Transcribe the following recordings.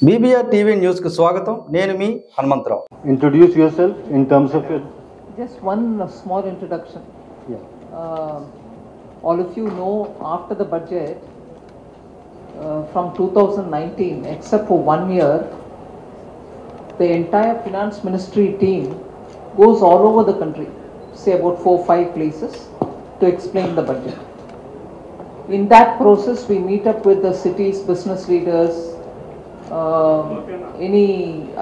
BBR TV news కు స్వాగతం. నేను మీ Hanumantharao. Introduce yourself in terms of your. Just one small introduction. Yeah. All of you know, after the budget from 2019, except for 1 year, the entire finance ministry team goes all over the country, say about 4-5 places, to explain the budget. In that process, we meet up with the city's business leaders, any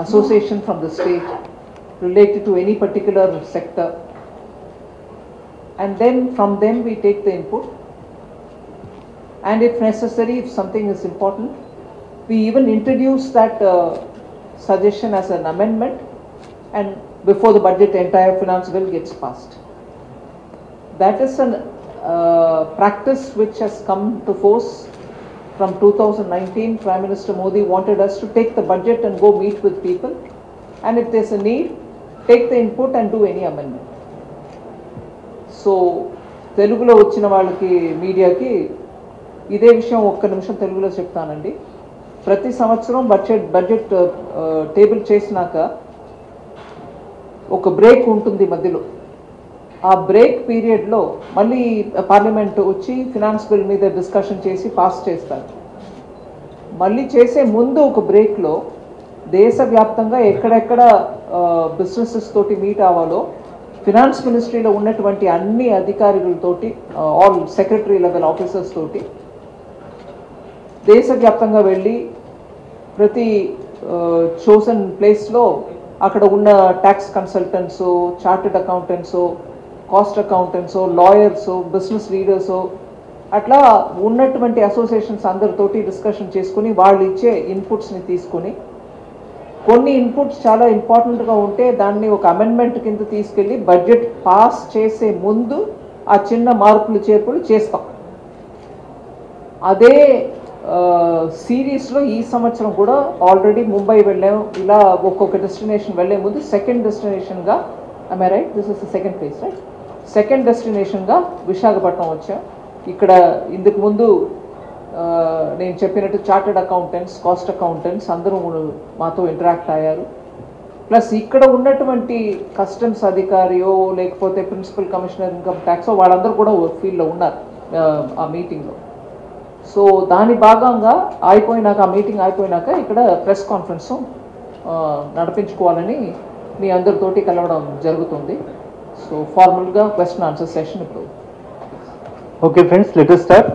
association from the state related to any particular sector, and then from them we take the input, and if necessary, if something is important, we even introduce that suggestion as an amendment, and before the budget entire finance bill gets passed. That is an practice which has come to force from 2019. Prime Minister Modi wanted us to take the budget and go meet with people, and if there's a need, take the input and do any amendment. So తెలుగులో వచ్చిన వాళ్ళకి మీడియాకి ఇదే విషయం ఒక్క నిమిషం తెలుగులో చెప్తానండి. ప్రతి సంవత్సరం బడ్జెట్ టేబుల్ చేసినాక ఒక బ్రేక్ ఉంటుంది మధ్యలో. ఆ బ్రేక్ పీరియడ్లో మళ్ళీ పార్లమెంట్ వచ్చి ఫినాన్స్ బిల్ మీద డిస్కషన్ చేసి పాస్ చేస్తారు. మళ్ళీ చేసే ముందు ఒక బ్రేక్లో దేశవ్యాప్తంగా ఎక్కడెక్కడ బిజినెసెస్ తోటి మీట్ అవ్వాలో ఫినాన్స్ మినిస్ట్రీలో ఉన్నటువంటి అన్ని అధికారులతోటి, ఆల్ సెక్రటరీ లెవెల్ ఆఫీసర్స్ తోటి దేశవ్యాప్తంగా వెళ్ళి ప్రతి చోసన్ ప్లేస్లో అక్కడ ఉన్న tax consultants, chartered accountants, cost accountants, lawyers, business leaders, అట్లా ఉన్నటువంటి అసోసియేషన్స్ అందరితోటి డిస్కషన్ చేసుకుని వాళ్ళు ఇచ్చే ఇన్పుట్స్ని తీసుకొని, కొన్ని ఇన్పుట్స్ చాలా ఇంపార్టెంట్గా ఉంటే దాన్ని ఒక అమెండ్మెంట్ కింద తీసుకెళ్ళి బడ్జెట్ పాస్ చేసే ముందు ఆ చిన్న మార్పులు చేర్పులు చేస్తాం. అదే సిరీస్లో ఈ సంవత్సరం కూడా ఆల్రెడీ ముంబై వెళ్ళాము. ఇలా ఒక్కొక్క డెస్టినేషన్ వెళ్ళే ముందు సెకండ్ డెస్టినేషన్గా, I right, this is the second place, right, second డెస్టినేషన్గా విశాఖపట్నం వచ్చాం. ఇక్కడ ఇందుకు ముందు నేను చెప్పినట్టు చార్టెడ్ అకౌంటెంట్స్, కాస్ట్ అకౌంటెంట్స్ అందరూ మాతో ఇంటరాక్ట్ అయ్యారు. ప్లస్ ఇక్కడ ఉన్నటువంటి కస్టమ్స్ అధికారియో లేకపోతే ప్రిన్సిపల్ కమిషనర్ ఇన్కమ్ ట్యాక్సో వాళ్ళందరూ కూడా ఫీల్డ్లో ఉన్నారు ఆ మీటింగ్లో. సో దాని భాగంగా అయిపోయినాక, ఆ మీటింగ్ అయిపోయినాక ఇక్కడ ప్రెస్ కాన్ఫరెన్స్ నడిపించుకోవాలని మీ అందరితోటి కలవడం జరుగుతుంది. సో ఫార్మల్గా క్వశ్చన్ ఆన్సర్ సెషన్ ఇప్పుడు. Okay, friends, let us start.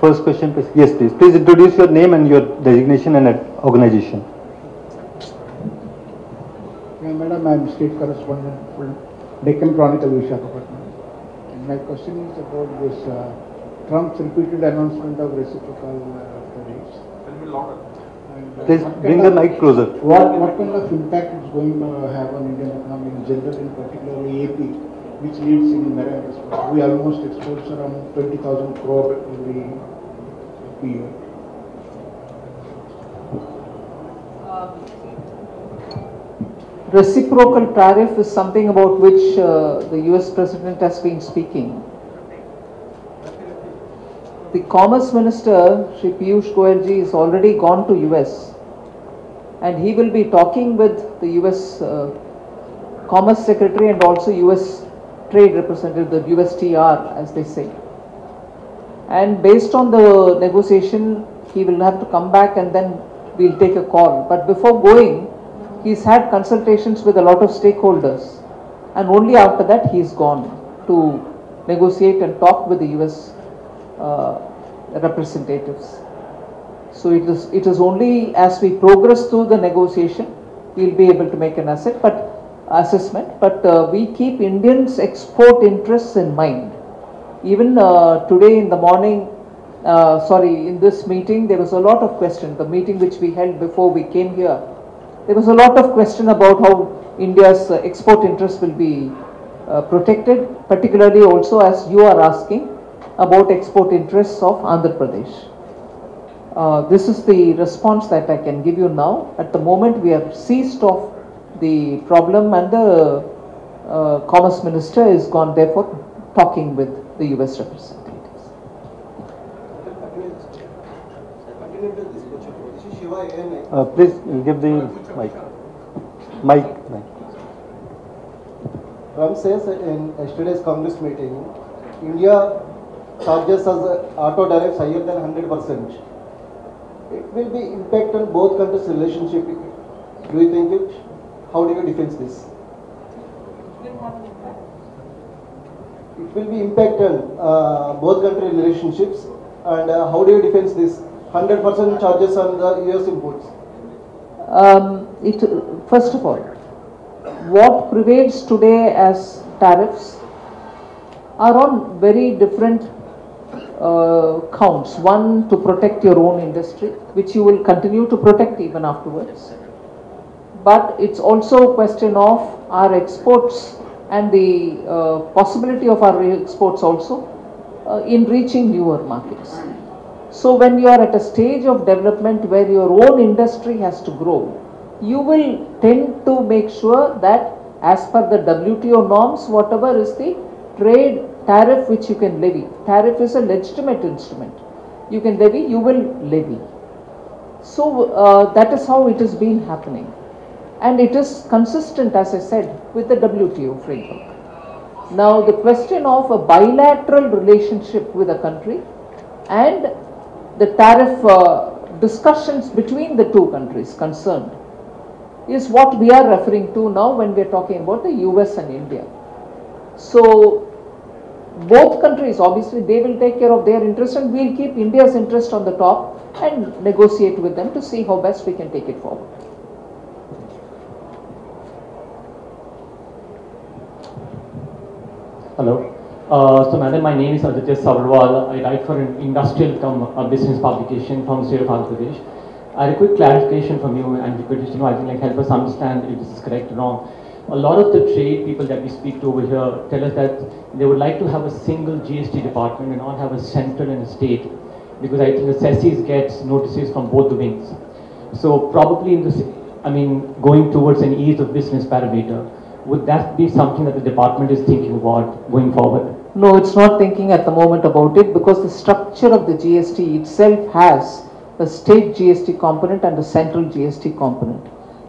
First question, please. Yes, please. Please introduce your name and your designation and organization. Yeah, madam, I am state correspondent for Deccan Chronicle, Visakhapatnam. And my question is about this Trump's repeated announcement of reciprocal tariffs. Please bring the mic closer. What kind of impact it's going to have on Indian economy in general, in particular AP, which leads in marine exports? We almost export around 20,000 crore every year. Reciprocal tariff is something about which the US President has been speaking. The Commerce Minister, Shri Piyush Goyal ji, is already gone to US, and he will be talking with the US Commerce Secretary and also US Trade Representative, the USTR as they say. And based on the negotiation, he will have to come back and then we'll take a call. But before going, he's had consultations with a lot of stakeholders, and only after that he's gone to negotiate and talk with the US representatives. So it is only as we progress through the negotiation we'll be able to make an assessment. But we keep Indians' export interests in mind. Even today in the morning, in this meeting, there was a lot of question. The meeting which we held before we came here, there was a lot of question about how India's export interests will be protected, particularly also as you are asking about export interests of Andhra Pradesh. This is the response that I can give you now. At the moment, we have ceased off the problem, and the Commerce Minister is gone there for talking with the US representatives. Shiva Please give the mic. Mic. Trump says in yesterday's Congress meeting, India charges us auto tariffs higher than 100%. It will be impact on both countries' relationship. Do you think it? How do you defend this? It will be impact on both country relationships, and how do you defend this 100% charges on the US imports? First of all, what prevails today as tariffs are on very different counts. One, to protect your own industry, which you will continue to protect even afterwards. But it's also a question of our exports and the possibility of our exports also in reaching newer markets. So when you are at a stage of development where your own industry has to grow, you will tend to make sure that as per the WTO norms, whatever is the trade tariff which you can levy. Tariff is a legitimate instrument. You can levy, you will levy. So that is how it has been happening. And it is consistent, as I said, with the WTO framework. Now the question of a bilateral relationship with a country and the tariff discussions between the two countries concerned is what we are referring to now when we are talking about the US and India. So both countries, obviously they will take care of their interest, and we will keep India's interest on the top and negotiate with them to see how best we can take it forward. Hello. So madam, my name is Aditya Savarwal. I write for an industrial business publication from the state of Andhra Pradesh. I had a quick clarification from you, and you could just, I think, help us understand if this is correct or wrong. A lot of the trade people that we speak to over here tell us that they would like to have a single GST department and not have a central and a state, because I think the CESIS gets notices from both the wings. So probably in this, going towards an ease of business parameter, would that be something that the department is thinking about going forward? No, it's not thinking at the moment about it, because the structure of the GST itself has a state GST component and a central GST component.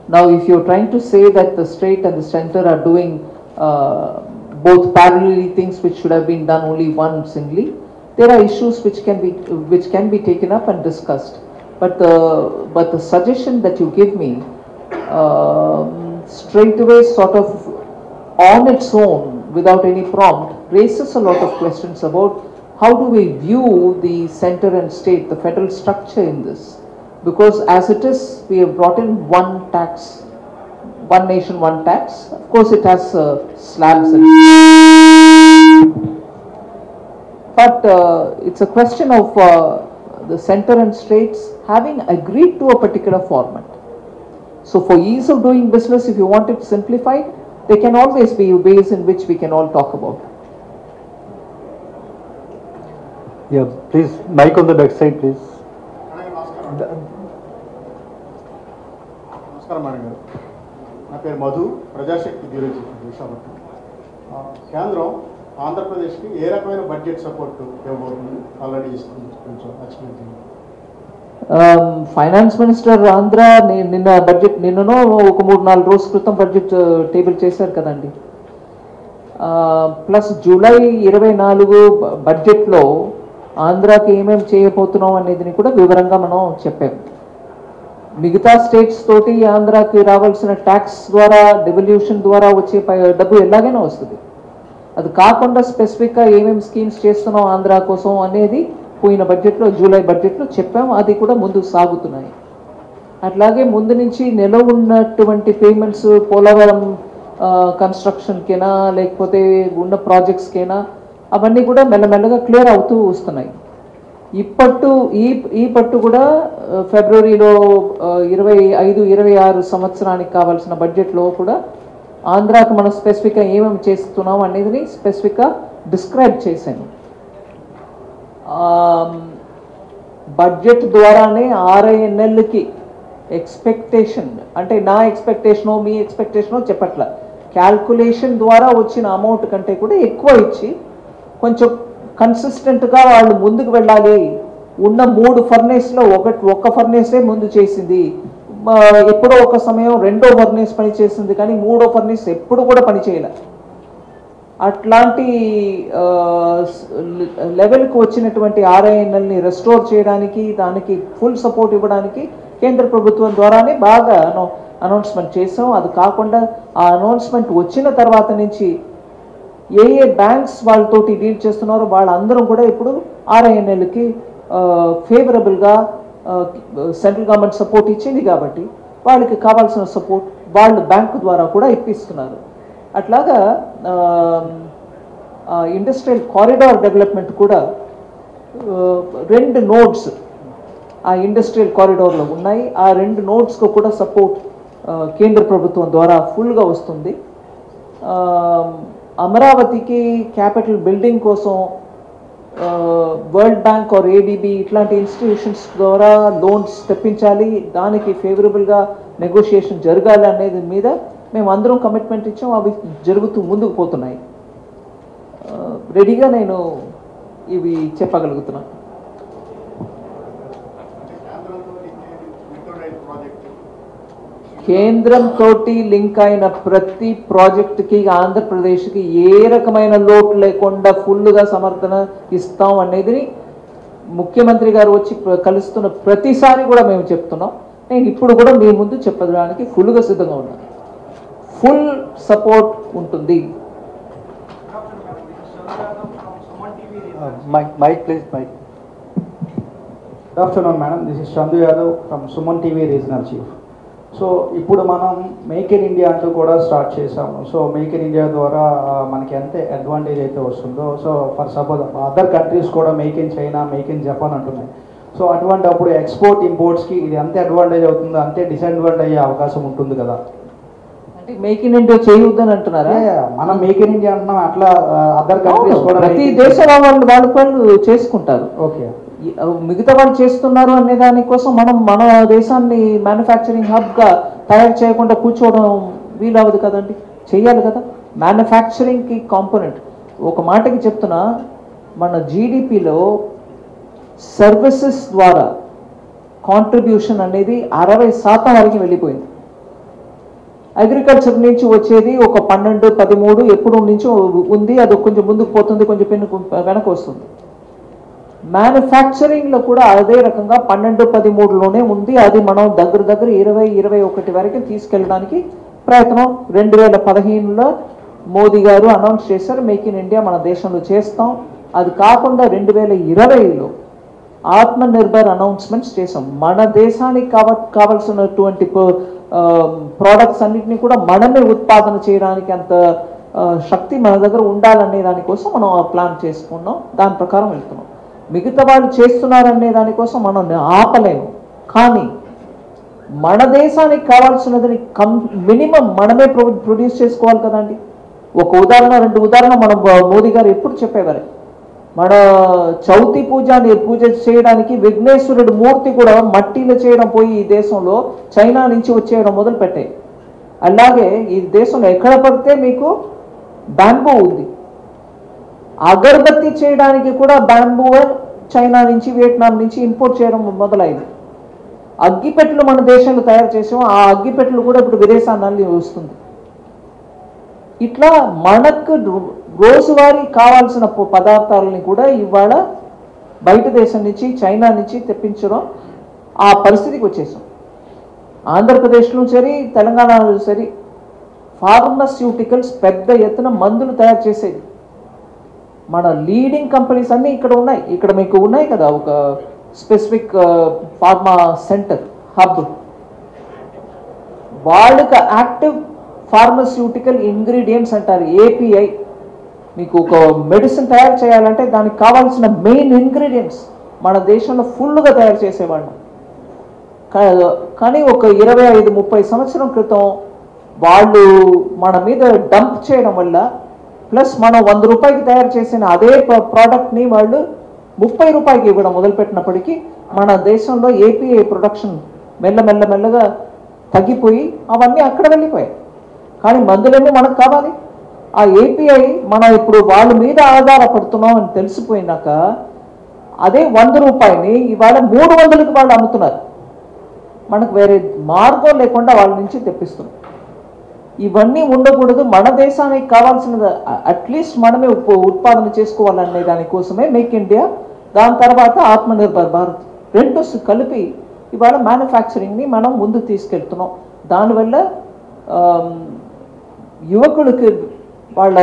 Now, if you're trying to say that the state and the center are doing both parallelly things which should have been done only one singly, there are issues which can be taken up and discussed. But the suggestion that you give me straight away, sort of on its own, without any prompt, raises a lot of questions about how do we view the center and state, the federal structure in this. Because as it is, we have brought in one tax, one nation, one tax. Of course, it has slabs and but it's a question of the center and states having agreed to a particular format. So for ease of doing business, if you want it simplified, there can always be ways in which we can all talk about. Yeah, please, mic on the back side, please. నమస్కారం madam గారు, నా పేరు Madhu, Prajasakti bureau chief Visakhapatnam. కేంద్రం ఆంధ్రప్రదేశ్కి ఏ రకమైన budget support ఇవ్వబోతుంది already ఇస్తుంది, కొంచెం explain చేయండి. ఫైనాన్స్ మినిస్టర్ ఆంధ్ర నిన్న బడ్జెట్, నిన్ననో ఒక 3-4 రోజుల క్రితం బడ్జెట్ టేబుల్ చేశారు కదండి. ప్లస్ జూలై 24 బడ్జెట్లో ఆంధ్రాకి ఏమేమి చేయబోతున్నాం అనేది కూడా వివరంగా మనం చెప్పాము. మిగతా స్టేట్స్ తోటి ఆంధ్రాకి రావాల్సిన ట్యాక్స్ ద్వారా, డెవల్యూషన్ ద్వారా వచ్చే డబ్బు ఎలాగైనా వస్తుంది. అది కాకుండా స్పెసిఫిక్గా ఏమేమి స్కీమ్స్ చేస్తున్నాం ఆంధ్ర కోసం అనేది పోయిన బడ్జెట్లో, జూలై బడ్జెట్లో చెప్పాము. అది కూడా ముందుకు సాగుతున్నాయి. అట్లాగే ముందు నుంచి నిలవ ఉన్నటువంటి పేమెంట్స్ పోలవరం కన్స్ట్రక్షన్కైనా లేకపోతే ఉన్న ప్రాజెక్ట్స్కైనా అవన్నీ కూడా మెల్లమెల్లగా క్లియర్ అవుతూ వస్తున్నాయి. ఈ పట్టు కూడా ఫిబ్రవరిలో 25-26 సంవత్సరానికి కావాల్సిన బడ్జెట్లో కూడా ఆంధ్రాకి మనం స్పెసిఫిక్గా ఏమేమి చేస్తున్నాం అనేది స్పెసిఫిక్గా డిస్క్రైబ్ చేశాను. బడ్జెట్ ద్వారానే RINLకి ఎక్స్పెక్టేషన్, అంటే నా ఎక్స్పెక్టేషనో మీ ఎక్స్పెక్టేషనో చెప్పట్ల, క్యాల్కులేషన్ ద్వారా వచ్చిన అమౌంట్ కంటే కూడా ఎక్కువ ఇచ్చి కొంచెం కన్సిస్టెంట్గా వాళ్ళు ముందుకు వెళ్ళాలి, ఉన్న 3 ఫర్నేస్లో ఒక్క ఫర్నేసే ముందు చేసింది. ఎప్పుడో ఒక సమయం 2వ ఫర్నేస్ పని చేసింది, కానీ 3వ ఫర్నేస్ ఎప్పుడు కూడా పని చేయలే. అట్లాంటి లెవెల్కి వచ్చినటువంటి RINLని రెస్టోర్ చేయడానికి, దానికి ఫుల్ సపోర్ట్ ఇవ్వడానికి కేంద్ర ప్రభుత్వం ద్వారానే బాగా అనౌన్స్మెంట్ చేసాం. అది కాకుండా ఆ అనౌన్స్మెంట్ వచ్చిన తర్వాత నుంచి ఏ బ్యాంక్స్ వాళ్ళతోటి డీల్ చేస్తున్నారో వాళ్ళందరూ కూడా ఇప్పుడు RINLకి ఫేవరబుల్గా సెంట్రల్ గవర్నమెంట్ సపోర్ట్ ఇచ్చింది కాబట్టి వాళ్ళకి కావాల్సిన సపోర్ట్ వాళ్ళు బ్యాంకు ద్వారా కూడా ఇప్పిస్తున్నారు. అట్లాగా ఇండస్ట్రియల్ కారిడార్ డెవలప్మెంట్ కూడా 2 నోడ్స్ ఆ ఇండస్ట్రియల్ కారిడార్లో ఉన్నాయి. ఆ 2 నోడ్స్కు కూడా సపోర్ట్ కేంద్ర ప్రభుత్వం ద్వారా ఫుల్గా వస్తుంది. అమరావతికి క్యాపిటల్ బిల్డింగ్ కోసం వరల్డ్ బ్యాంక్ ఆర్ ADB ఇట్లాంటి ఇన్స్టిట్యూషన్స్ ద్వారా లోన్స్ తెప్పించాలి, దానికి ఫేవరబుల్గా నెగోషియేషన్ జరగాలి అనేది మీద మేము అందరం కమిట్మెంట్ ఇచ్చాం. అవి జరుగుతూ ముందుకు పోతున్నాయి. రెడీగా నేను ఇవి చెప్పగలుగుతున్నాను. కేంద్రంతో లింక్ అయిన ప్రతి ప్రాజెక్టుకి ఆంధ్రప్రదేశ్కి ఏ రకమైన లోటు లేకుండా ఫుల్గా సమర్థన ఇస్తాం అనేది ముఖ్యమంత్రి గారు వచ్చి కలుస్తున్న ప్రతిసారి కూడా మేము చెప్తున్నాం. నేను ఇప్పుడు కూడా మీ ముందు చెప్పడానికి ఫుల్గా సిద్ధంగా ఉన్నాను. ఫుల్ సపోర్ట్ ఉంటుంది. Mike, please, Mike. Good afternoon, madam. This is Chandu Yadav from Suman TV Regional Chief. So ఇప్పుడు మనం మేక్ ఇన్ ఇండియా అంటూ కూడా స్టార్ట్ చేసాము. సో మేక్ ఇన్ ఇండియా ద్వారా మనకి ఎంత అడ్వాంటేజ్ అయితే వస్తుందో, so for suppose other countries కూడా make in China, make in Japan అంటున్నాయి. సో అటువంటి అప్పుడు ఎక్స్పోర్ట్ ఇంపోర్ట్స్కి ఇది ఎంత అడ్వాంటేజ్ అవుతుందో అంతే డిసడ్వాంటేజ్ అయ్యే అవకాశం ఉంటుంది కదా. అంటే మేక్ ఇన్ ఇండియా చేయొద్దని అంటున్నారా? మనం మేక్ ఇన్ ఇండియా అంటున్నాం, అట్లా అదర్ కంట్రీస్ కూడా ప్రతి దేశం వాళ్ళు చేసుకుంటారు. ఓకే, మిగతా వాళ్ళు చేస్తున్నారు అనే దానికోసం మనం మన దేశాన్ని మ్యానుఫ్యాక్చరింగ్ హబ్గా తయారు చేయకుండా కూర్చోవడం వీలవదు కదండి, చెయ్యాలి కదా. మ్యానుఫ్యాక్చరింగ్కి కాంపోనెంట్ ఒక మాటకి చెప్తున్నా, మన GDPలో సర్వీసెస్ ద్వారా కాంట్రిబ్యూషన్ అనేది 60% వరకు వెళ్ళిపోయింది. అగ్రికల్చర్ నుంచి వచ్చేది ఒక 12, 13 ఎప్పుడు నుంచి ఉంది, అది కొంచెం ముందుకు పోతుంది, కొంచెం వెనక్కి వస్తుంది. మ్యానుఫ్యాక్చరింగ్లో కూడా అదే రకంగా 12, 13లోనే ఉంది. అది మనం దగ్గర 20, 21 వరకు తీసుకెళ్ళడానికి ప్రయత్నం 2015లో మోదీ గారు అనౌన్స్ చేశారు, మేక్ ఇన్ ఇండియా మన దేశంలో చేస్తాం. అది కాకుండా 2020లో ఆత్మనిర్భర్ అనౌన్స్మెంట్స్ చేసాం. మన దేశానికి కావాల్సినటువంటి ప్రోడక్ట్స్ అన్నింటినీ కూడా మనమే ఉత్పాదన చేయడానికి అంత శక్తి మన దగ్గర ఉండాలనే దానికోసం మనం ప్లాన్ చేసుకున్నాం. దాని ప్రకారం వెళ్తున్నాం. మిగతా వాళ్ళు చేస్తున్నారనే దానికోసం మనం ఆపలేము, కానీ మన దేశానికి కావాల్సినదని మినిమం మనమే ప్రొడ్యూస్ చేసుకోవాలి కదండి. ఒక ఉదాహరణ, 2 ఉదాహరణ మనం మోదీ గారు ఎప్పుడు చెప్పేవారు. మన చౌతి పూజ చేయడానికి విఘ్నేశ్వరుడు మూర్తి కూడా మట్టిలో చేయడం పోయి ఈ దేశంలో చైనా నుంచి వచ్చేయడం మొదలు పెట్టాయి. అలాగే ఈ దేశంలో ఎక్కడ పడితే మీకు బ్యాంబూ ఉంది. అగరబత్తి చేయడానికి కూడా బ్యాంబూ చైనా నుంచి, వియట్నాం నుంచి ఇంపోర్ట్ చేయడం మొదలైంది. అగ్గిపెట్టెలు మన దేశంలో తయారు చేసాం, ఆ అగ్గిపెట్టెలు కూడా ఇప్పుడు విదేశాన్ని వస్తుంది. ఇట్లా మనకు రోజువారీ కావాల్సిన పదార్థాలని కూడా ఇవాళ బయట దేశం నుంచి, చైనా నుంచి తెప్పించడం ఆ పరిస్థితికి వచ్చేసాం. ఆంధ్రప్రదేశ్లో సరి, తెలంగాణలో సరి ఫార్మస్యూటికల్స్ పెద్ద ఎత్తున మందులు తయారు చేసేది. మన లీడింగ్ కంపెనీస్ అన్నీ ఇక్కడ ఉన్నాయి. ఇక్కడ మీకు ఉన్నాయి కదా ఒక స్పెసిఫిక్ ఫార్మా సెంటర్ హబ్. వాళ్ళకి యాక్టివ్ ఫార్మస్యూటికల్ ఇంగ్రీడియంట్స్ అంటారు, API. మీకు ఒక మెడిసిన్ తయారు చేయాలంటే దానికి కావాల్సిన మెయిన్ ఇంగ్రీడియంట్స్ మన దేశంలో ఫుల్గా తయారు చేసేవాళ్ళం. కానీ ఒక 25-30 సంవత్సరం క్రితం వాళ్ళు మన మీద డంప్ చేయడం వల్ల, ప్లస్ మనం 100 రూపాయలకి తయారు చేసిన అదే ప్రోడక్ట్ని వాళ్ళు 30 రూపాయలకి ఇవ్వడం మొదలుపెట్టినప్పటికీ మన దేశంలో API ప్రొడక్షన్ మెల్లగా తగ్గిపోయి అవన్నీ అక్కడ వెళ్ళిపోయాయి. కానీ మందులన్నీ మనకు కావాలి. ఆ API మనం ఇప్పుడు వాళ్ళ మీద ఆధారపడుతున్నాం అని తెలిసిపోయినాక అదే 100 రూపాయని ఇవాళ 300కి వాళ్ళు అమ్ముతున్నారు. మనకు వేరే మార్గం లేకుండా వాళ్ళ నుంచి తెప్పిస్తున్నాం. ఇవన్నీ ఉండకూడదు. మన దేశానికి కావాల్సినది అట్లీస్ట్ మనమే ఉత్పాదన చేసుకోవాలనే దానికోసమే మేక్ ఇండియా, దాని తర్వాత ఆత్మనిర్భర్ భారత్ రెండు కలిపి ఇవాళ మ్యానుఫ్యాక్చరింగ్ని మనం ముందు తీసుకెళ్తున్నాం. దానివల్ల యువకులకి వాళ్ళ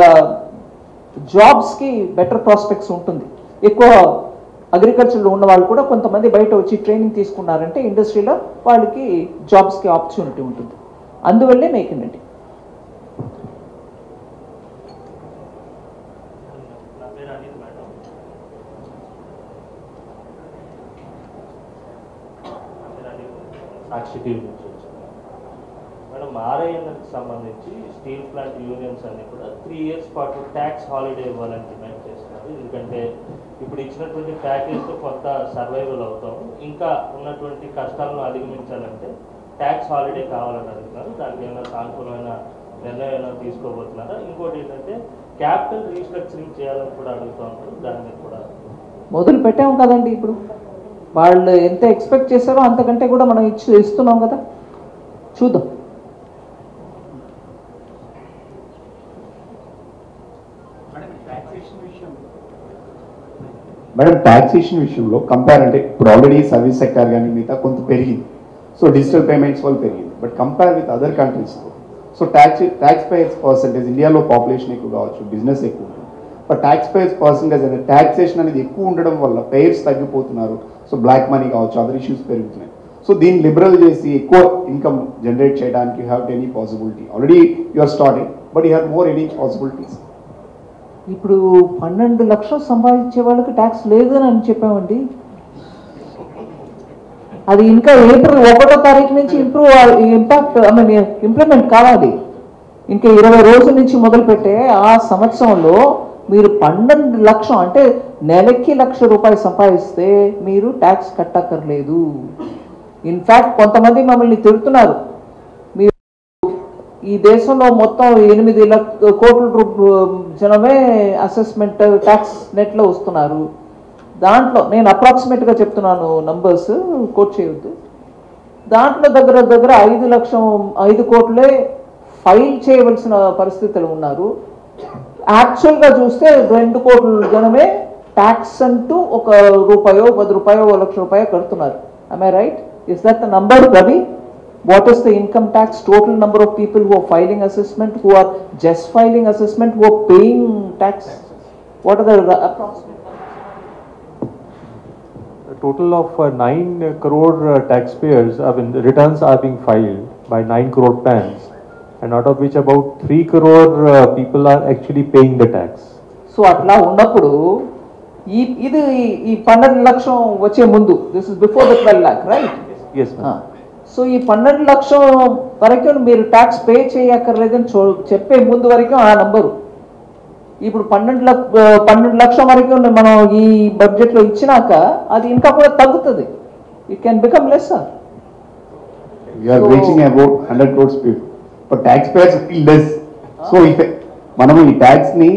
జాబ్స్కి బెటర్ ప్రాస్పెక్ట్స్ ఉంటుంది. ఎక్కువ అగ్రికల్చర్లో ఉన్న వాళ్ళు కూడా కొంతమంది బయట వచ్చి ట్రైనింగ్ తీసుకున్నారంటే ఇండస్ట్రీలో వాళ్ళకి జాబ్స్కి ఆపర్చునిటీ ఉంటుంది. అందువల్లే మేక్ ఇన్ ఇండియా. మేడం, ఆర్ఐఎన్ఎల్కి సంబంధించి స్టీల్ ప్లాంట్ యూనియన్స్ అన్ని కూడా 3 years పాటు ట్యాక్స్ హాలిడే ఇవ్వాలని డిమాండ్ చేస్తున్నారు. ఎందుకంటే ఇప్పుడు ఇచ్చినటువంటి ప్యాకేజ్తో కొంత సర్వైవల్ అవుతాం, ఇంకా ఉన్నటువంటి కష్టాలను అధిగమించాలంటే ట్యాక్స్ హాలిడే కావాలని అడుగుతున్నారు. దానికి ఏమైనా సానుకూలమైన నిర్ణయం ఏమైనా తీసుకోబోతున్నారా? ఇంకోటి ఏంటంటే క్యాపిటల్ రీస్ట్రక్చరింగ్ చేయాలని కూడా అడుగుతూ ఉంటారు. దాని మీద కూడా మొదలు పెట్టాము కదండి. ఇప్పుడు వాళ్ళు ఎంత ఎక్స్పెక్ట్ చేశారో అంతకంటే కూడా మనం ఇస్తున్నాం కదా, చూద్దాం. మేడం, టాక్సేషన్ విషయంలో కంపేర్ అంటే ఇప్పుడు ఆల్రెడీ సర్వీస్ సెక్టర్ కానీ మిగతా కొంత పెరిగింది, సో డిజిటల్ పేమెంట్స్ వల్ల పెరిగింది. బట్ కంపేర్ విత్ అదర్ కంట్రీస్లో సో ట్యాక్స్ పేయర్స్ పర్సంటేజ్ ఇండియాలో పాపులేషన్ ఎక్కువ కావచ్చు, బిజినెస్ ఎక్కువ ఉంటుంది, బట్ ట్యాక్స్ పేయర్స్ పర్సంటేజ్ అనేది ట్యాక్సేషన్ అనేది ఎక్కువ ఉండడం వల్ల పేయర్స్ తగ్గిపోతున్నారు. సో బ్లాక్ మనీ కావచ్చు, అదర్ ఇష్యూస్ పెరుగుతున్నాయి. సో దీన్ని లిబరల్ చేసి ఎక్కువ ఇన్కమ్ జనరేట్ చేయడానికి you have any possibility? Already you are starting, but you have more any possibilities? ఇప్పుడు 12 లక్షలు సంపాదించే వాళ్ళకి ట్యాక్స్ లేదని అని చెప్పామండి. అది ఇంకా ఏప్రిల్ 1వ తారీఖు నుంచి ఇంప్లిమెంట్ కావాలి. ఇంకా 20 రోజుల నుంచి మొదలుపెట్టే ఆ సంవత్సరంలో మీరు 12 లక్షలు అంటే నెలకి ₹1,00,000 సంపాదిస్తే మీరు ట్యాక్స్ కట్టక్కర్లేదు. ఇన్ఫ్యాక్ట్ కొంతమంది మమ్మల్ని తిడుతున్నారు, మీరు ఈ దేశంలో మొత్తం 8 కోట్ల జనమే అసెస్మెంట్ ట్యాక్స్ నెట్లో వస్తున్నారు. దాంట్లో నేను అప్రాక్సిమేట్గా చెప్తున్నాను, నంబర్స్ కోట్ చేయొద్దు. దాంట్లో దగ్గర 5 కోట్లే ఫైల్ చేయవలసిన పరిస్థితులు ఉన్నారు. యాక్చువల్గా చూస్తే 2 కోట్ల జనమే ట్యాక్స్ అంటూ ₹1, ₹10, ₹1,00,000 కడుతున్నారు. Am I right? Is that the number, Ravi? What is the income tax total number of people who are filing assessment, who are just filing assessment, who are paying tax? What are the approximate? A total of 9 crore taxpayers, returns are being filed by 9 crore PANs, and out of which about 3 crore people are actually paying the tax. So atla ఉన్నప్పుడు ఇది ఈ 12 లక్షలు వచ్చే ముందు, this is before the 12 lakh, right? Yes, ma'am. So ఈ 12 లక్షల వరకు మీరు ట్యాక్స్ పే చేయక్కర్లేదని చెప్పే ముందు వరకు ఆ నంబరు. ఇప్పుడు 12 లక్షల వరకు మనం ఈ బడ్జెట్లో ఇచ్చినాక అది ఇంకా కూడా తగ్గుతుంది. It can become less. You are reaching about 100 crores people, but taxpayers feel less. So if మనం ఈ ట్యాక్స్ ని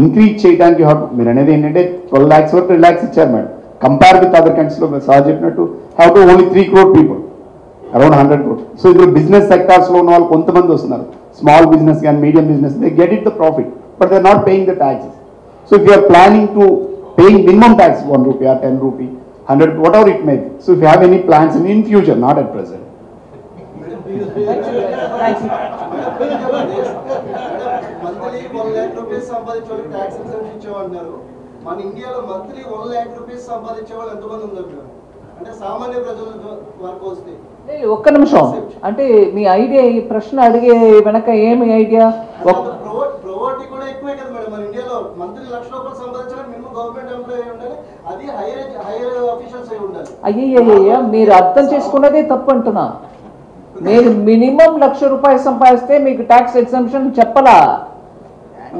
ఇంక్రీజ్ చేయడానికి మీరు అనేది ఏంటంటే 12 lakhs వరకు 2 lakhs ఇచ్చారు మేడం. కంపేర్ విత్ అదర్ కంట్రీస్లో సార్ చెప్పినట్టు have to only 3 crore people, around 100 crores. So ఇప్పుడు బిజినెస్ సెక్టార్స్లో ఉన్న వాళ్ళు కొంతమంది వస్తున్నారు, స్మాల్ బిజినెస్ కానీ medium business, they get it the profit, but they are not paying the taxes. So if you are planning to paying minimum tax, ₹1 or ₹10, 100, whatever it may be. So if you have any plans in future, not at present. Monthly ₹1,00,000 సంపాదించే వాళ్ళకి tax exemption ఇచ్చేవాళ్ళు. మన ఇండియాలో monthly ₹1,00,000 సంపాదించే వాళ్ళు ఎంతమంది ఉన్నారు? అంటే సామాన్య ప్రజల వరకు వస్తే ఒక్క నిమిషం, అంటే మీ ఐడియా, ఈ ప్రశ్న అడిగే వెనక ఏమి ఐడియా? ప్రొవర్టీ కూడా ఎక్కువే కదా మేడం మన ఇండియాలో. మంత్లీ ₹1,00,000 సంపాదించాలని మినిమం గవర్నమెంట్ ఎంప్లాయీ అయి ఉండాలి, అది హైయర్ ఆఫీషియల్స్ అయి ఉండాలి. అయ్యయ్యయ్యా, మీరు అర్థం చేసుకున్నదే తప్పు అంటున్నా. నేను మినిమం ₹1,00,000 సంపాదిస్తే మీకు ట్యాక్స్ ఎగ్జంప్షన్ చెప్పలా.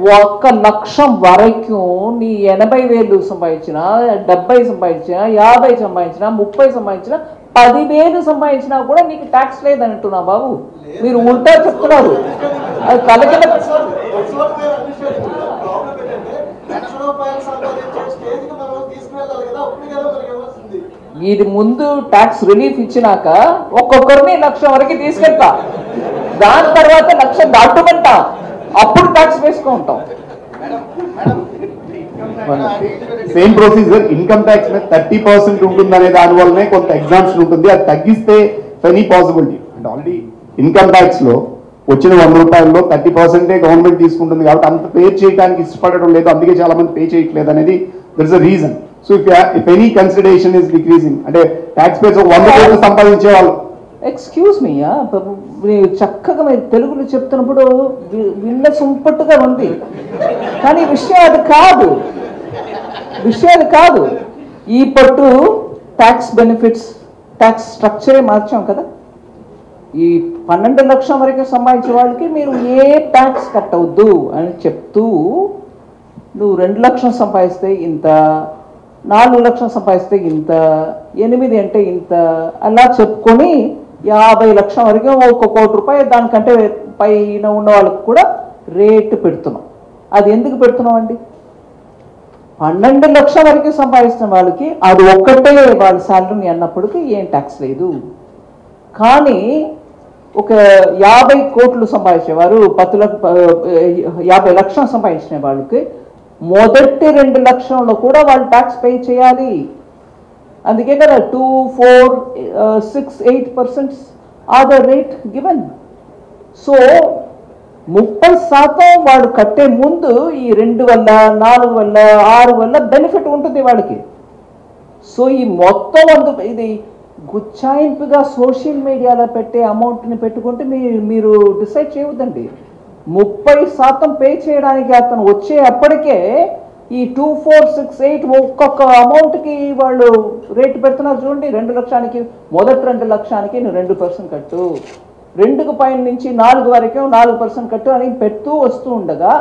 1,00,000 వరకు నీ 80,000 సంపాదించినా, 70 సంపాదించినా, 50 సంపాదించినా, 30 సంపాదించినా, 10,000 సంపాదించినా కూడా నీకు ట్యాక్స్ లేదంటున్నా బాబు. మీరు ఉల్టా చెప్తున్నారు. అది కలకల ₹1,00,000 సంపాదించే స్టేజ్కి మనం తీసుకువెళ్ళాలి కదా. ఇది ముందు ట్యాక్స్ రిలీఫ్ ఇచ్చినాక ఒక్కొక్కరిని 1,00,000 వరకు తీసుకెళ్తా, దాని తర్వాత 1,00,000 దాటుకుంటా, అప్పుడు ట్యాక్స్ వేసుకుంటాం. సేమ్ ప్రొసీజర్ ఇన్కమ్ ట్యాక్స్ మీద 30% ఉంటుందనే దాని వల్లనే కొంత ఎగ్జామ్షన్ ఉంటుంది. అది తగ్గిస్తే ఎనీ పాసిబిలిటీ అంటే ఆల్రెడీ ఇన్కమ్ ట్యాక్స్ లో వచ్చిన 100 రూపాయల్లో 30% గవర్నమెంట్ తీసుకుంటుంది కాబట్టి అంత పే చేయడానికి ఇష్టపడడం లేదు, అందుకే చాలా మంది పే చేయట్లేదు అనేది there is a reason. So if any consideration is decreasing అంటే ట్యాక్స్ పేస్ 100 కోట్లు సంపాదించే వాళ్ళు. ఎక్స్క్యూజ్ మీ, చక్కగా మీరు తెలుగులో చెప్తున్నప్పుడు విన్న సుంపట్టుగా ఉంది, కానీ విషయం అది కాదు. ఈ పట్టు ట్యాక్స్ బెనిఫిట్స్ ట్యాక్స్ స్ట్రక్చరే మార్చాం కదా. ఈ 12 లక్షల వరకు సంపాదించే వాళ్ళకి మీరు ఏ ట్యాక్స్ కట్టవద్దు అని చెప్తూ, నువ్వు 2 లక్షలు సంపాదిస్తే ఇంత, 4 లక్షలు సంపాదిస్తే ఇంత, 8 అంటే ఇంత, అలా చెప్పుకొని 50 లక్షల వరకు 1 కోటి రూపాయలు దానికంటే పైన ఉన్న వాళ్ళకి కూడా రేటు పెడుతున్నాం. అది ఎందుకు పెడుతున్నాం అండి? 12 లక్షల వరకు సంపాదిస్తున్న వాళ్ళకి అది ఒక్కటే వాళ్ళ శాలరీని అన్నప్పటికీ ఏం ట్యాక్స్ లేదు. కానీ ఒక 50 కోట్లు సంపాదించేవారు 50 లక్షలు సంపాదించిన వాళ్ళకి మొదటి 2 లక్షల్లో కూడా వాళ్ళు ట్యాక్స్ పే చేయాలి. అందుకే కదా 2, 4, 6, 8% are the rate given. So 30% వాడు కట్టే ముందు ఈ 2 వల్ల 4 వల్ల 6 వల్ల బెనిఫిట్ ఉంటుంది వాడికి. సో ఈ మొత్తం ఇది గుచ్చాయింపుగా సోషల్ మీడియాలో పెట్టే అమౌంట్ని పెట్టుకుంటే మీరు డిసైడ్ చేయవద్దండి. 30% పే చేయడానికి అతను వచ్చే అప్పటికే ఈ 2, 4, 6, 8 ఒక్కొక్క అమౌంట్కి వాళ్ళు రేటు పెడుతున్నారు చూడండి. 2 లక్షలకి మొదటి 2 లక్షలకి నువ్వు 2% కట్టు, 2కు పైన నుంచి 4 వరకు 4% కట్టు అని పెడుతూ వస్తూ ఉండగా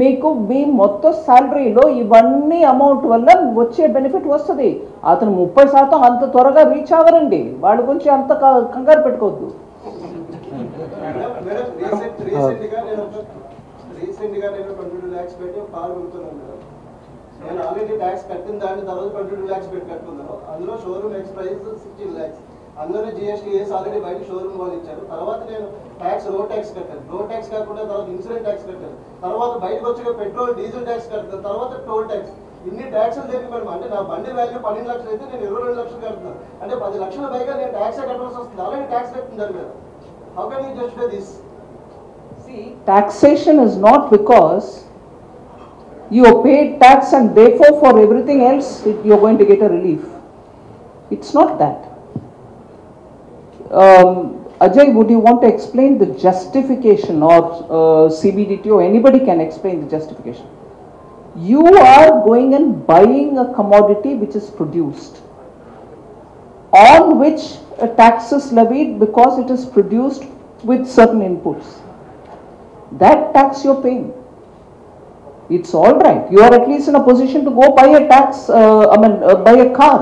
మీకు మీ మొత్తం శాలరీలో ఇవన్నీ అమౌంట్ వల్ల వచ్చే బెనిఫిట్ వస్తుంది. అతను 30% అంత త్వరగా రీచ్ అవ్వరండి, వాళ్ళ గురించి అంత కంగారు పెట్టుకోవద్దు. రీసెంట్గా నేను 22 lakhs పెట్టి కార్ కొనుక్కున్నాను మేడం. నేను ఆల్రెడీ ట్యాక్స్ కట్టిన దాని తర్వాత 22 lakhs పెట్టి కట్టుకున్నాను. అందులో షోరూమ్ ఎక్స్ ప్రైస్ 16 lakhs, అందులోనే జిఎస్టీ వేసి ఆల్రెడీ బయట షోరూమ్ వాళ్ళు ఇచ్చారు. తర్వాత నేను ట్యాక్స్ రోడ్ ట్యాక్స్ కట్టాను, రోడ్ ట్యాక్స్ కాకుండా తర్వాత ఇన్సూరెన్స్ ట్యాక్స్ కట్టాను, తర్వాత బయటకు వచ్చి పెట్రోల్ డీజిల్ ట్యాక్స్ కట్టాను, తర్వాత టోల్ ట్యాక్స్. ఇన్ని ట్యాక్స్లు దేనికి మేడం? అంటే నా బండి వాల్యూ 12 లక్షలు అయితే నేను 22 లక్షలు కడుతున్నాను, అంటే 10 లక్షల పైగా నేను ట్యాక్సే కట్టాల్సి వస్తుంది. అలాగే ట్యాక్స్ కట్టింది madam. How can you justify this? See, taxation is not because you have paid tax and therefore for everything else you are going to get a relief. It's not that. Ajay, would you want to explain the justification, or CBDT or anybody can explain the justification? You are going and buying a commodity which is produced, on which a tax is levied because it is produced with certain inputs. That tax you're paying. It's all right. You are at least in a position to go buy a buy a car.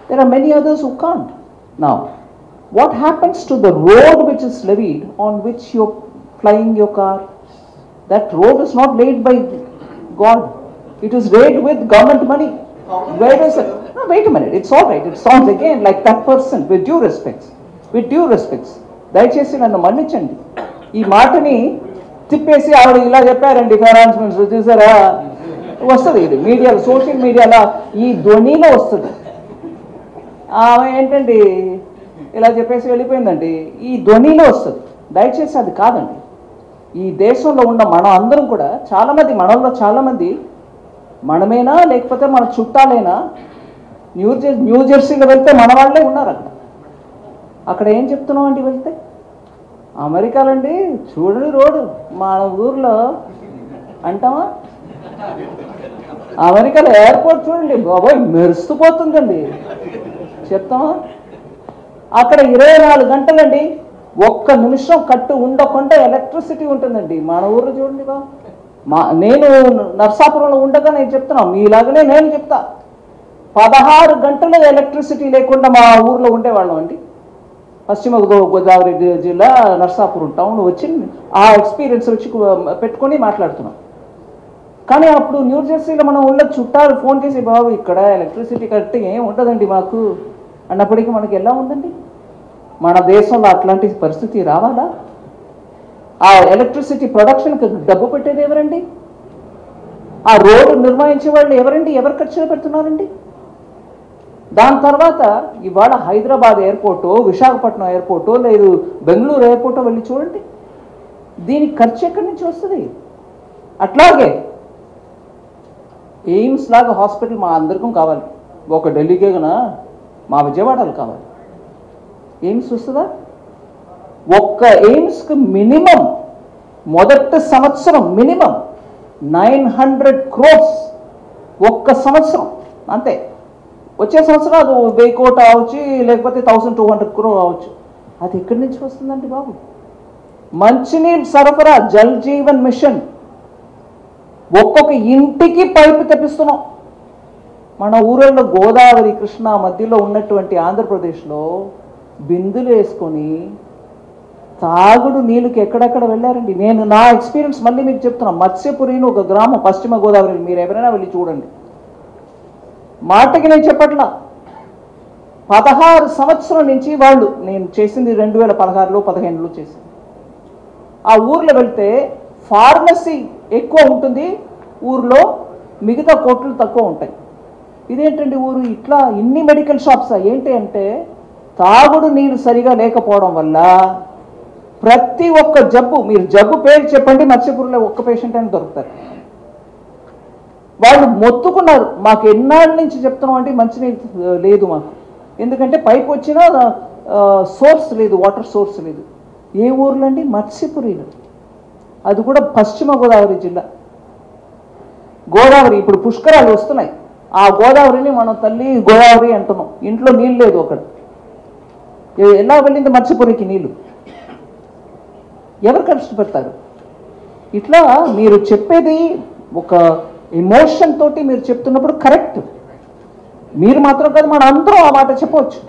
There are many others who can't. Now, what happens to the road which is levied on which you're flying your car? That road is not laid by God. It is laid with government money. Where is it? No, wait a minute. It's all right. It sounds again like that person, with due respects. With due respects. దయచేసి నన్ను మన్నించండి. ఈ మాటని తిప్పేసి ఆవిడ ఇలా చెప్పారండి finance minister, చూసారా వస్తుంది, ఇది మీడియాలో సోషల్ మీడియాలో ఈ ధ్వనిలో వస్తుంది. ఆమె ఏంటండి ఇలా చెప్పేసి వెళ్ళిపోయిందండి, ఈ ధ్వనిలో వస్తుంది. దయచేసి అది కాదండి. ఈ దేశంలో ఉన్న మనం అందరం కూడా చాలామంది, మనలో చాలామంది మనమేనా లేకపోతే మన చుట్టాలైనా న్యూ జెర్సీలో వెళ్తే మన వాళ్ళే ఉన్నారు. అక్కడ ఏం చెప్తున్నాం అండి? వెళ్తే అమెరికాలో అండి చూడండి రోడ్డు, మన ఊర్లో అంటామా? అమెరికాలో ఎయిర్పోర్ట్ చూడండి బాబోయ్ మెరుస్తుపోతుందండి, చెప్తామా? అక్కడ 24 గంటలండి, 1 నిమిషం కట్టు ఉండకుండా ఎలక్ట్రిసిటీ ఉంటుందండి. మన ఊర్లో చూడండి బా, నేను నర్సాపురంలో ఉండగా నేను చెప్తున్నాను, మీలాగనే నేను చెప్తా, 16 గంటలు ఎలక్ట్రిసిటీ లేకుండా మా ఊర్లో ఉండేవాళ్ళం అండి. పశ్చిమ గోదావరి జిల్లా నర్సాపురం టౌన్ వచ్చి ఆ ఎక్స్పీరియన్స్ వచ్చి పెట్టుకొని మాట్లాడుతున్నాం. కానీ అప్పుడు న్యూ జెర్సీలో మనం ఉన్న చుట్టాలు ఫోన్ చేసి, బాబు ఇక్కడ ఎలక్ట్రిసిటీ కట్టి ఏం ఉంటుందండి మాకు, అన్నప్పటికీ మనకి ఎలా ఉందండి? మన దేశంలో అట్లాంటి పరిస్థితి రావాలా? ఆ ఎలక్ట్రిసిటీ ప్రొడక్షన్కి డబ్బు పెట్టేది ఎవరండి? ఆ రోడ్డు నిర్వహించే వాళ్ళు ఎవరండి? ఎవరు ఖర్చులు పెడుతున్నారండి? దాని తర్వాత ఇవాళ హైదరాబాద్ ఎయిర్పోర్టు, విశాఖపట్నం ఎయిర్పోర్టు, లేదు బెంగళూరు ఎయిర్పోర్టు వెళ్ళి చూడండి, దీనికి ఖర్చు ఎక్కడి నుంచి వస్తుంది? అట్లాగే ఎయిమ్స్ లాగా హాస్పిటల్ మా అందరికీ కావాలి. ఒక ఢిల్లీకే కన్నా మా విజయవాడలో కావాలి. ఎయిమ్స్ వస్తుందా? ఒక్క ఎయిమ్స్కి మినిమం మొదటి సంవత్సరం మినిమం 900 crores ఒక్క సంవత్సరం అంతే. వచ్చే సంవత్సరం అది 1000 కోట్లు అవచ్చు, లేకపోతే 1200 crore అవచ్చు. అది ఎక్కడి నుంచి వస్తుందండి బాబు? మంచినీళ్ళు సరఫరా, జల్ జీవన్ మిషన్, ఒక్కొక్క ఇంటికి పైపు తెప్పిస్తున్నాం. మన ఊళ్ళో గోదావరి కృష్ణా మధ్యలో ఉన్నటువంటి ఆంధ్రప్రదేశ్లో బిందులు వేసుకొని తాగుడు నీళ్ళకి ఎక్కడెక్కడ వెళ్ళారండి. నేను నా ఎక్స్పీరియన్స్ మళ్ళీ మీకు చెప్తున్నాను. మత్స్యపురిని ఒక గ్రామం పశ్చిమ గోదావరి, మీరు ఎవరైనా వెళ్ళి చూడండి. మాటకి నేను చెప్పట్లా, 16 సంవత్సరం నుంచి వాళ్ళు, నేను చేసింది 2016లో 15లో చేసింది. ఆ ఊర్లో వెళ్తే ఫార్మసీ ఎక్కువ ఉంటుంది ఊర్లో, మిగతా కోట్లు తక్కువ ఉంటాయి. ఇదేంటండి ఊరు ఇట్లా ఇన్ని మెడికల్ షాప్స్? ఏంటి అంటే తాగుడు నీళ్ళు సరిగా లేకపోవడం వల్ల ప్రతి ఒక్క జబ్బు, మీరు జబ్బు పేరు చెప్పండి, మత్స్యపురంలో ఒక్క పేషెంట్ అని దొరుకుతారు. వాళ్ళు మొత్తుకున్నారు, మాకు ఎన్నాళ్ళ నుంచి చెప్తున్నాం అంటే మంచినీళ్ళు లేదు మాకు, ఎందుకంటే పైపు వచ్చినా సోర్స్ లేదు, వాటర్ సోర్స్ లేదు. ఏ ఊర్లో అండి? మత్స్యపురిలో. అది కూడా పశ్చిమ గోదావరి జిల్లా. గోదావరి ఇప్పుడు పుష్కరాలు వస్తున్నాయి, ఆ గోదావరిని మనం తల్లి గోదావరి అంటున్నాం. ఇంట్లో నీళ్ళు లేదు అక్కడ. ఎలా వెళ్ళింది మత్స్యపురికి నీళ్ళు? ఎవరు కష్టపడతారు? ఇట్లా మీరు చెప్పేది ఒక ఎమోషన్ తోటి మీరు చెప్తున్నప్పుడు కరెక్ట్, మీరు మాత్రం కాదు, మన అందరం ఆ మాట చెప్పవచ్చు.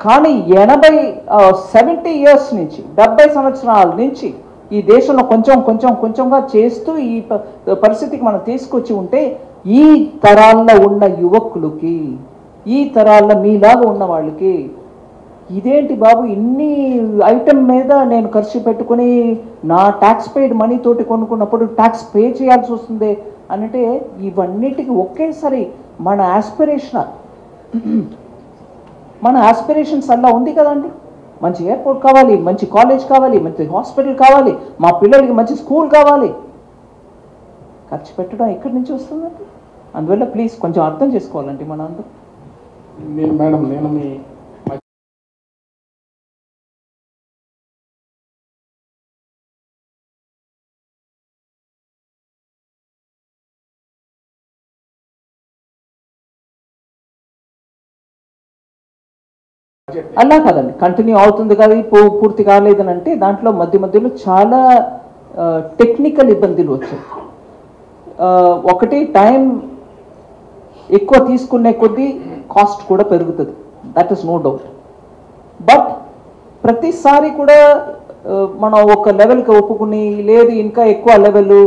కానీ 70 years నుంచి, 70 సంవత్సరాల నుంచి ఈ దేశంలో కొంచెంగా చేస్తూ ఈ పరిస్థితికి మనం తీసుకొచ్చి ఉంటే, ఈ తరాల్లో ఉన్న యువకులకి, ఈ తరాల్లో మీలాగా ఉన్న వాళ్ళకి ఇదేంటి బాబు ఇన్ని ఐటమ్ మీద నేను ఖర్చు పెట్టుకుని నా ట్యాక్స్ పెయిడ్ మనీ తోటి కొనుక్కున్నప్పుడు ట్యాక్స్ పే చేయాల్సి వస్తుంది అంటే, ఇవన్నిటికి ఒకేసారి మన ఆస్పిరేషన్స్ అలా ఉంది కదండి. మంచి ఎయిర్పోర్ట్ కావాలి, మంచి కాలేజ్ కావాలి, మంచి హాస్పిటల్ కావాలి, మా పిల్లలకి మంచి స్కూల్ కావాలి. ఖర్చు పెట్టడం ఎక్కడి నుంచి వస్తుందండి? అందువల్ల ప్లీజ్ కొంచెం అర్థం చేసుకోవాలండి మన అందరూ. మేడం నేను మీ అలా కాదండి, కంటిన్యూ అవుతుంది కదా, పూర్తి కాలేదని అంటే దాంట్లో మధ్యలో చాలా టెక్నికల్ ఇబ్బందులు వచ్చాయి. ఒకటి టైం ఎక్కువ తీసుకునే కొద్దీ కాస్ట్ కూడా పెరుగుతుంది, that is no doubt. But ప్రతిసారి కూడా మనం ఒక లెవెల్కి ఒప్పుకుని, లేదు ఇంకా ఎక్కువ లెవెల్,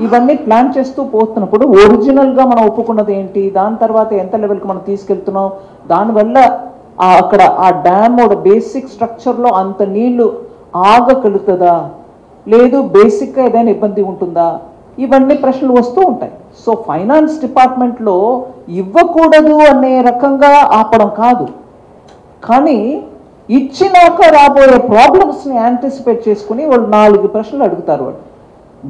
ఇవన్నీ ప్లాన్ చేస్తూ పోతున్నప్పుడు ఒరిజినల్గా మనం ఒప్పుకున్నది ఏంటి, దాని తర్వాత ఎంత లెవెల్కి మనం తీసుకెళ్తున్నాం, దానివల్ల అక్కడ ఆ డ్యామ్ బేసిక్ స్ట్రక్చర్లో అంత నీళ్లు ఆగగలుగుతుందా, లేదు బేసిక్గా ఏదైనా ఇబ్బంది ఉంటుందా, ఇవన్నీ ప్రశ్నలు వస్తూ ఉంటాయి. సో ఫైనాన్స్ డిపార్ట్మెంట్లో ఇవ్వకూడదు అనే రకంగా ఆపడం కాదు, కానీ ఇచ్చినాక రాబోయే ప్రాబ్లమ్స్ని యాంటిసిపేట్ చేసుకుని వాళ్ళు 4 ప్రశ్నలు అడుగుతారు. వాళ్ళు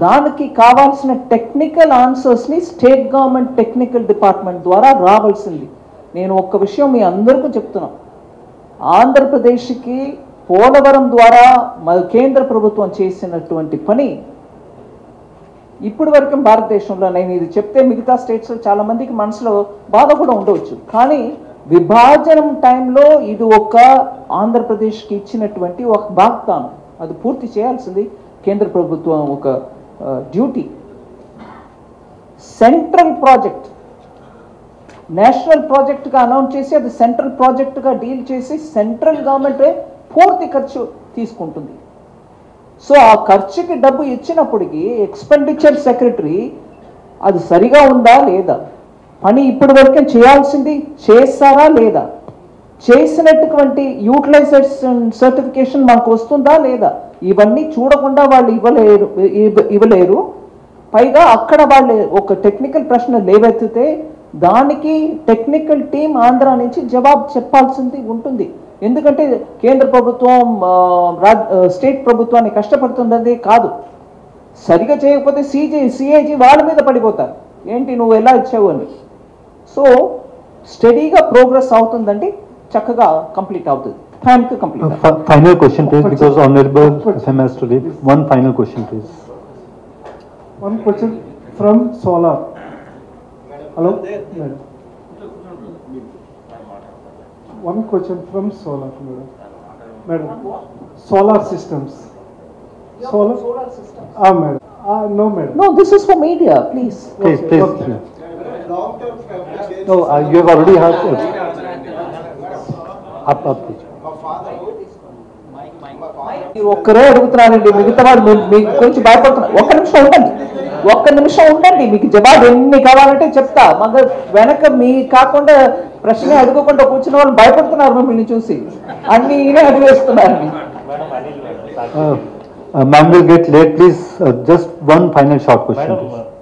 దానికి కావాల్సిన టెక్నికల్ ఆన్సర్స్ని స్టేట్ గవర్నమెంట్ టెక్నికల్ డిపార్ట్మెంట్ ద్వారా రావాల్సింది. నేను ఒక్క విషయం మీ అందరికీ చెప్తున్నాను, ఆంధ్రప్రదేశ్కి పోలవరం ద్వారా కేంద్ర ప్రభుత్వం చేసినటువంటి పని ఇప్పటి వరకు భారతదేశంలో, నేను ఇది చెప్తే మిగతా స్టేట్స్లో చాలా మందికి మనసులో బాధ కూడా ఉండవచ్చు, కానీ విభాజనం టైంలో ఇది ఒక ఆంధ్రప్రదేశ్కి ఇచ్చినటువంటి ఒక వాగ్దానం, అది పూర్తి చేయాల్సింది కేంద్ర ప్రభుత్వం ఒక డ్యూటీ. సెంట్రల్ ప్రాజెక్ట్ నేషనల్ ప్రాజెక్టుగా అనౌన్స్ చేసి అది సెంట్రల్ ప్రాజెక్టుగా డీల్ చేసి సెంట్రల్ గవర్నమెంటే పూర్తి ఖర్చు తీసుకుంటుంది. సో ఆ ఖర్చుకి డబ్బు ఇచ్చినప్పటికీ ఎక్స్పెండిచర్ సెక్రటరీ అది సరిగా ఉందా లేదా, పని ఇప్పటి వరకే చేయాల్సింది చేస్తారా లేదా, చేసినటువంటి యూటిలైజేషన్ సర్టిఫికేషన్ మనకు వస్తుందా లేదా, ఇవన్నీ చూడకుండా వాళ్ళు ఇవ్వలేరు. పైగా అక్కడ వాళ్ళు ఒక టెక్నికల్ ప్రశ్న లేవెత్తితే దానికి టెక్నికల్ టీం ఆంధ్ర నుంచి జవాబు చెప్పాల్సింది ఉంటుంది. ఎందుకంటే కేంద్ర ప్రభుత్వం స్టేట్ ప్రభుత్వాన్ని కష్టపడుతున్నది కాదు. సరిగా చేయకపోతే సిఏజీ వాళ్ళ మీద పడిపోతారు, ఏంటి నువ్వు ఎలా ఇచ్చావు అని. సో స్టడీగా ప్రోగ్రెస్ అవుతుందండి, చక్కగా కంప్లీట్ అవుతుంది, టైంకి complete. Final question, please, because Honorable FM has to leave. One final question, please. One question from solar. Hello? Madam. One question from solar, madam. Madam, solar systems. Solar systems. Madam. No, madam. No, this is for media, please. Please, Okay, please. okay. No, you have already had. Up, please. మీరు ఒక్కరే అడుగుతున్నారండి, మిగతా వాళ్ళు మీకు గురించి భయపడుతున్నారు. ఒక్క నిమిషం ఉండండి, మీకు జవాబు ఎన్ని కావాలంటే చెప్తా. మగ వెనక మీ కాకుండా ప్రశ్న అడగకుండా కూర్చున్న వాళ్ళు భయపడుతున్నారు మిమ్మల్ని చూసి, అన్ని ఈయనే అడిగేస్తున్నారు. Ma'am will get late, please. Just one final short question. Madam, please.